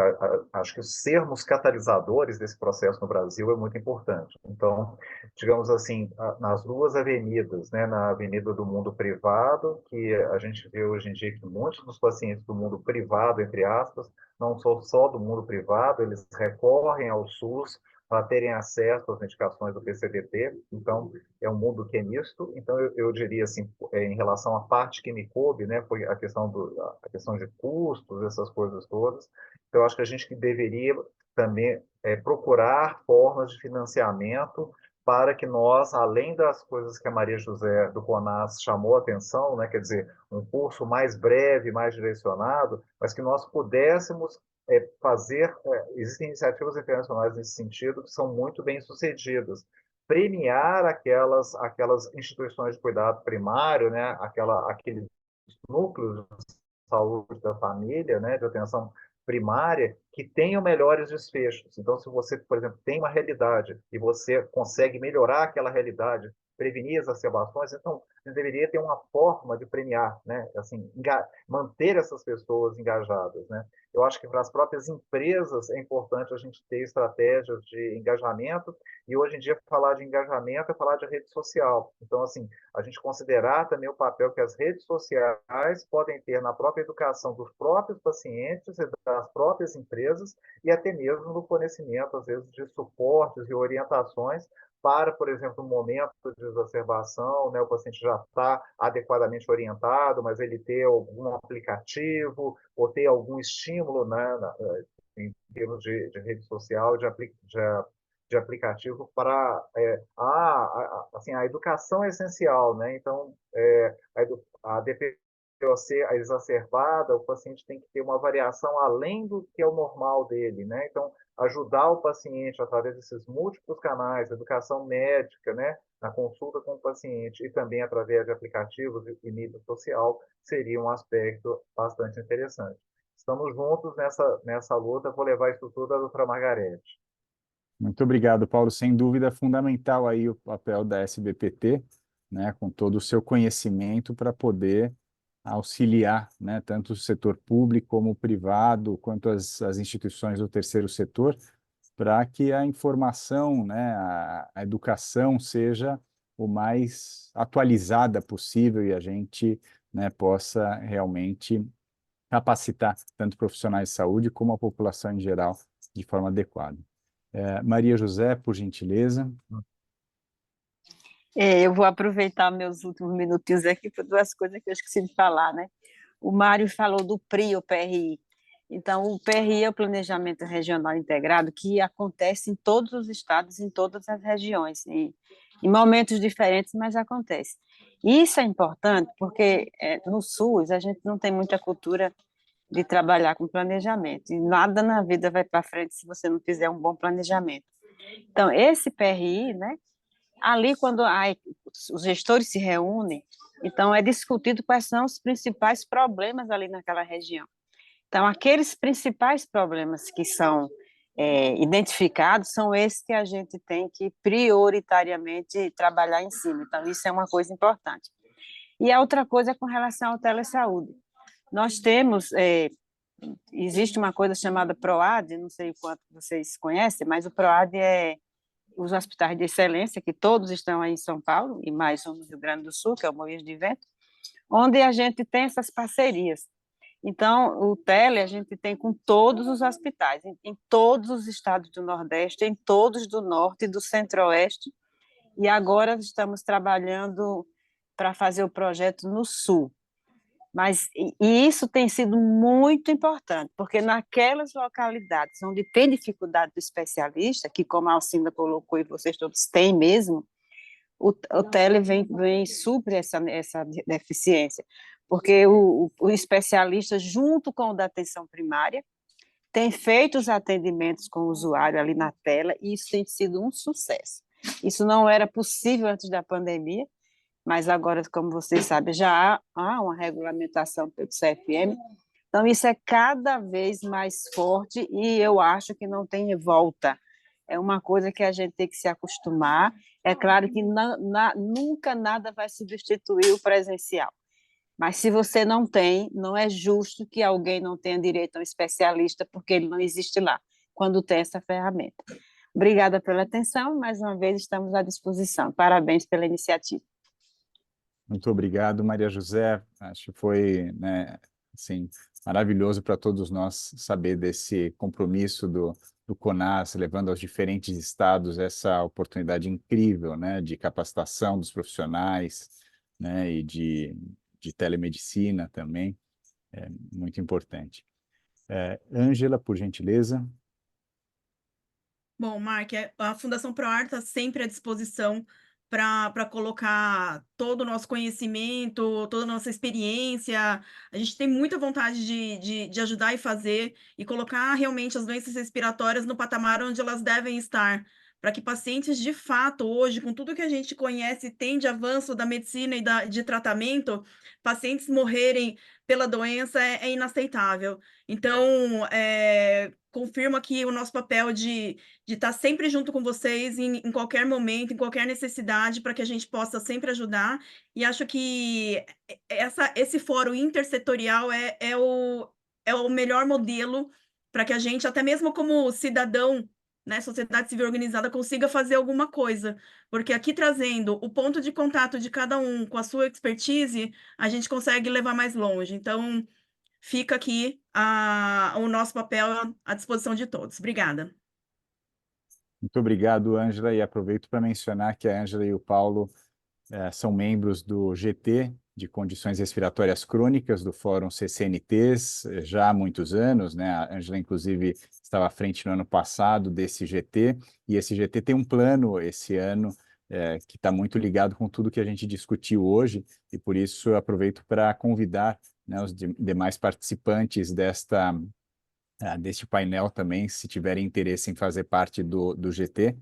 acho que sermos catalisadores desse processo no Brasil é muito importante. Então, digamos assim, nas duas avenidas, né, na avenida do mundo privado, que a gente vê hoje em dia que muitos dos pacientes do mundo privado, entre aspas, não são só do mundo privado, eles recorrem ao SUS para terem acesso às medicações do PCDT. Então, é um mundo que é misto. Então, eu diria assim, em relação à parte que me coube, né, foi a questão de custos, essas coisas todas. Então, eu acho que a gente que deveria também procurar formas de financiamento para que nós, além das coisas que a Maria José do CONAS chamou a atenção, né, quer dizer, um curso mais breve, mais direcionado, mas que nós pudéssemos existem iniciativas internacionais nesse sentido que são muito bem sucedidas. premiar aquelas instituições de cuidado primário, né, aqueles núcleos de saúde da família, né, de atenção primária, que tenham melhores desfechos. Então, se você, por exemplo, tem uma realidade e você consegue melhorar aquela realidade, prevenir exacerbações, então você deveria ter uma forma de premiar, né, assim, manter essas pessoas engajadas, né. Eu acho que para as próprias empresas é importante a gente ter estratégias de engajamento, e hoje em dia falar de engajamento é falar de rede social. Então, assim, a gente considerar também o papel que as redes sociais podem ter na própria educação dos próprios pacientes e das próprias empresas, e até mesmo no fornecimento, às vezes, de suportes e orientações para, por exemplo, no momento de exacerbação, né, o paciente já está adequadamente orientado, mas ele ter algum aplicativo ou ter algum estímulo, né, em termos de rede social, de aplicativo para assim, a educação é essencial, né? Então, a DPOC a exacerbada, o paciente tem que ter uma variação além do que é o normal dele, né? Então, ajudar o paciente através desses múltiplos canais, educação médica, né? Na consulta com o paciente e também através de aplicativos e mídia social, seria um aspecto bastante interessante. Estamos juntos nessa luta. Vou levar isso tudo à doutora Margarete. Muito obrigado, Paulo. Sem dúvida, fundamental aí o papel da SBPT, né, com todo o seu conhecimento para poder auxiliar, né, tanto o setor público como o privado, quanto as instituições do terceiro setor, para que a informação, né, a educação seja o mais atualizada possível e a gente, né, possa realmente capacitar tanto profissionais de saúde como a população em geral de forma adequada. Maria José, por gentileza. Eu vou aproveitar meus últimos minutinhos aqui para duas coisas que eu esqueci de falar, né? O Mário falou do PRI, o PRI. Então, o PRI é o Planejamento Regional Integrado, que acontece em todos os estados, em todas as regiões, em momentos diferentes, mas acontece. Isso é importante porque no SUS a gente não tem muita cultura de trabalhar com planejamento, e nada na vida vai para frente se você não fizer um bom planejamento. Então, esse PRI, né, ali quando os gestores se reúnem, então é discutido quais são os principais problemas ali naquela região. Então, aqueles principais problemas que são identificados são esses que a gente tem que prioritariamente trabalhar em cima. Então, isso é uma coisa importante. E a outra coisa é com relação ao telesaúde. Nós temos, existe uma coisa chamada PROAD, não sei quanto vocês conhecem, mas o PROAD é os hospitais de excelência, que todos estão aí em São Paulo, e mais um no Rio Grande do Sul, que é o Moinhos de Vento, onde a gente tem essas parcerias. Então, o tele a gente tem com todos os hospitais, em todos os estados do Nordeste, em todos do Norte e do Centro-Oeste, e agora estamos trabalhando para fazer o projeto no Sul. Mas e isso tem sido muito importante, porque naquelas localidades onde tem dificuldade do especialista, que como a Alcinda colocou e vocês todos têm mesmo, o tele vem supre essa deficiência, porque o especialista, junto com o da atenção primária, tem feito os atendimentos com o usuário ali na tela, e isso tem sido um sucesso. Isso não era possível antes da pandemia, mas agora, como vocês sabem, já há uma regulamentação pelo CFM, então isso é cada vez mais forte e eu acho que não tem volta. É uma coisa que a gente tem que se acostumar. É claro que nunca nada vai substituir o presencial, mas se você não tem, não é justo que alguém não tenha direito a um especialista porque ele não existe lá, quando tem essa ferramenta. Obrigada pela atenção, mais uma vez estamos à disposição. Parabéns pela iniciativa. Muito obrigado, Maria José. Acho que foi, né, assim, maravilhoso para todos nós saber desse compromisso do CONAS, levando aos diferentes estados essa oportunidade incrível, né, de capacitação dos profissionais, né, e de telemedicina também. É muito importante. Ângela, por gentileza. Bom, Mark, a Fundação ProAr está sempre à disposição para colocar todo o nosso conhecimento, toda a nossa experiência. A gente tem muita vontade de ajudar e fazer, e colocar realmente as doenças respiratórias no patamar onde elas devem estar, para que pacientes, de fato, hoje, com tudo que a gente conhece, tem de avanço da medicina e de tratamento, pacientes morrerem pela doença é inaceitável. Então, confirmo aqui o nosso papel de estar sempre junto com vocês em qualquer momento, em qualquer necessidade, para que a gente possa sempre ajudar. E acho que esse fórum intersetorial é o melhor modelo para que a gente, até mesmo como cidadão, né, sociedade civil organizada, consiga fazer alguma coisa. Porque aqui trazendo o ponto de contato de cada um com a sua expertise, a gente consegue levar mais longe. Então, fica aqui o nosso papel à disposição de todos. Obrigada. Muito obrigado, Ângela, e aproveito para mencionar que a Ângela e o Paulo são membros do GT, de Condições Respiratórias Crônicas, do Fórum CCNTs, já há muitos anos, né? A Ângela, inclusive, estava à frente no ano passado desse GT, e esse GT tem um plano esse ano que está muito ligado com tudo que a gente discutiu hoje, e por isso eu aproveito para convidar, né, os demais participantes deste painel também, se tiverem interesse em fazer parte do GT,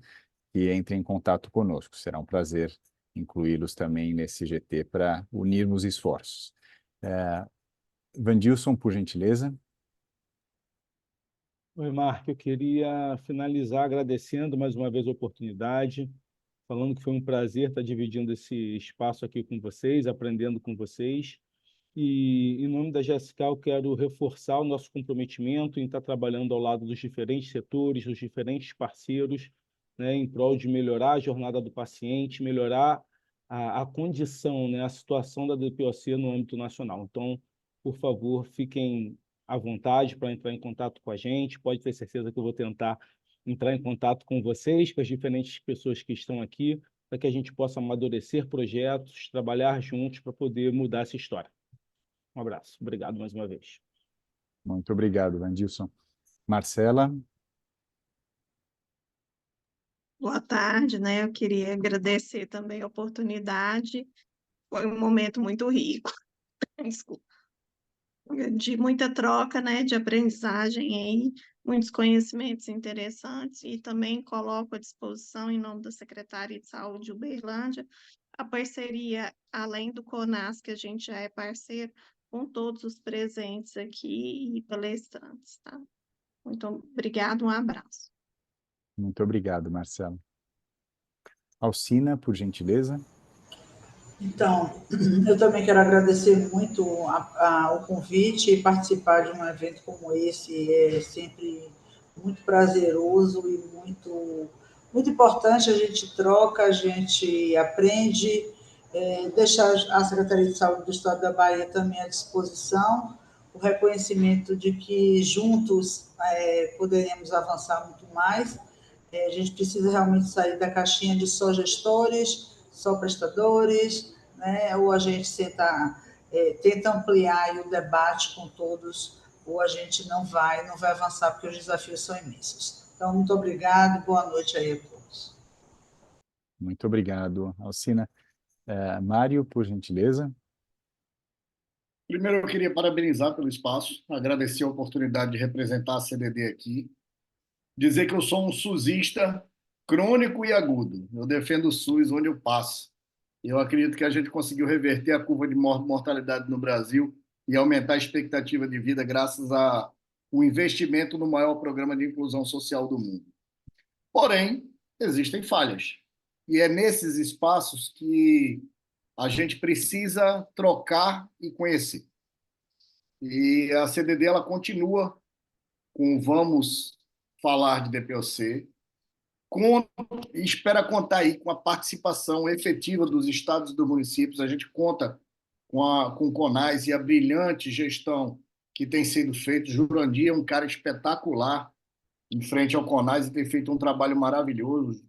que entrem em contato conosco. Será um prazer incluí-los também nesse GT para unirmos esforços. Vandilson, por gentileza. Oi, Marco, eu queria finalizar agradecendo mais uma vez a oportunidade, falando que foi um prazer estar dividindo esse espaço aqui com vocês, aprendendo com vocês. E, em nome da GSK, eu quero reforçar o nosso comprometimento em estar trabalhando ao lado dos diferentes setores, dos diferentes parceiros, né, em prol de melhorar a jornada do paciente, melhorar a condição, né, a situação da DPOC no âmbito nacional. Então, por favor, fiquem à vontade para entrar em contato com a gente. Pode ter certeza que eu vou tentar entrar em contato com vocês, com as diferentes pessoas que estão aqui, para que a gente possa amadurecer projetos, trabalhar juntos para poder mudar essa história. Um abraço. Obrigado mais uma vez. Muito obrigado, Vandilson. Marcela. Boa tarde, né? Eu queria agradecer também a oportunidade. Foi um momento muito rico, desculpa, de muita troca, né? De aprendizagem aí, muitos conhecimentos interessantes e também coloco à disposição, em nome da Secretaria de Saúde de Uberlândia, a parceria, além do CONAS, que a gente já é parceiro, com todos os presentes aqui e palestrantes, tá? Muito obrigado, um abraço. Muito obrigado, Marcelo. Alcina, por gentileza. Então, eu também quero agradecer muito o convite e participar de um evento como esse é sempre muito prazeroso e muito importante. A gente troca, a gente aprende, deixar a Secretaria de Saúde do Estado da Bahia também à disposição, o reconhecimento de que juntos poderemos avançar muito mais. A gente precisa realmente sair da caixinha de só gestores, só prestadores, né? Ou a gente tenta ampliar o debate com todos, ou a gente não vai avançar, porque os desafios são imensos. Então, muito obrigado, boa noite aí a todos. Muito obrigado, Alcina. Mário, por gentileza. Primeiro, eu queria parabenizar pelo espaço, agradecer a oportunidade de representar a CDD aqui, dizer que eu sou um SUSista crônico e agudo. Eu defendo o SUS onde eu passo. Eu acredito que a gente conseguiu reverter a curva de mortalidade no Brasil e aumentar a expectativa de vida graças a um investimento no maior programa de inclusão social do mundo. Porém, existem falhas. E é nesses espaços que a gente precisa trocar e conhecer. E a CDD ela continua com Vamos Falar de DPOC, e espera contar aí com a participação efetiva dos estados e dos municípios. A gente conta com o CONAS e a brilhante gestão que tem sido feita. Jurandir é um cara espetacular em frente ao CONAS e tem feito um trabalho maravilhoso.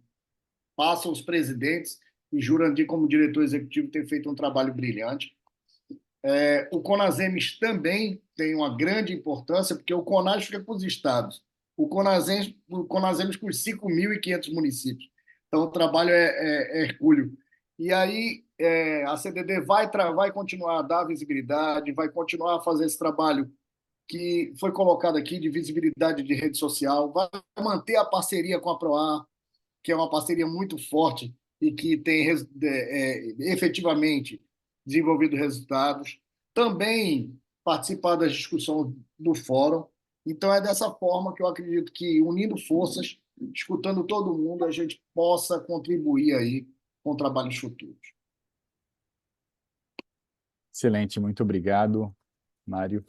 Passam os presidentes e Jurandir, como diretor executivo, tem feito um trabalho brilhante. O CONASEMES também tem uma grande importância, porque o CONAS fica com os estados. O CONASEMES com os 5.500 municípios. Então, o trabalho é hercúleo. E aí, a CDD vai continuar a dar visibilidade, vai continuar a fazer esse trabalho que foi colocado aqui de visibilidade de rede social, vai manter a parceria com a PROAR, que é uma parceria muito forte e que tem efetivamente desenvolvido resultados. Também participar das discussões do fórum. Então, é dessa forma que eu acredito que, unindo forças, escutando todo mundo, a gente possa contribuir aí com trabalhos futuros. Excelente, muito obrigado, Mário.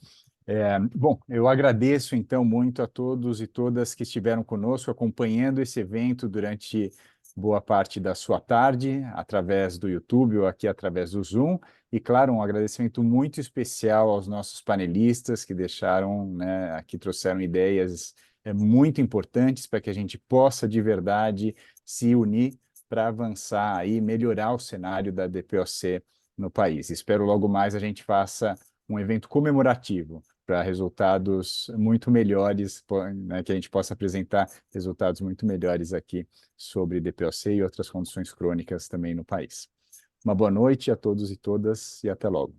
Bom, eu agradeço então muito a todos e todas que estiveram conosco acompanhando esse evento durante boa parte da sua tarde, através do YouTube ou aqui através do Zoom. E, claro, um agradecimento muito especial aos nossos panelistas que deixaram, né, aqui trouxeram ideias muito importantes para que a gente possa, de verdade, se unir para avançar e melhorar o cenário da DPOC no país. Espero logo mais a gente faça um evento comemorativo para resultados muito melhores, né, que a gente possa apresentar resultados muito melhores aqui sobre DPOC e outras condições crônicas também no país. Uma boa noite a todos e todas e até logo.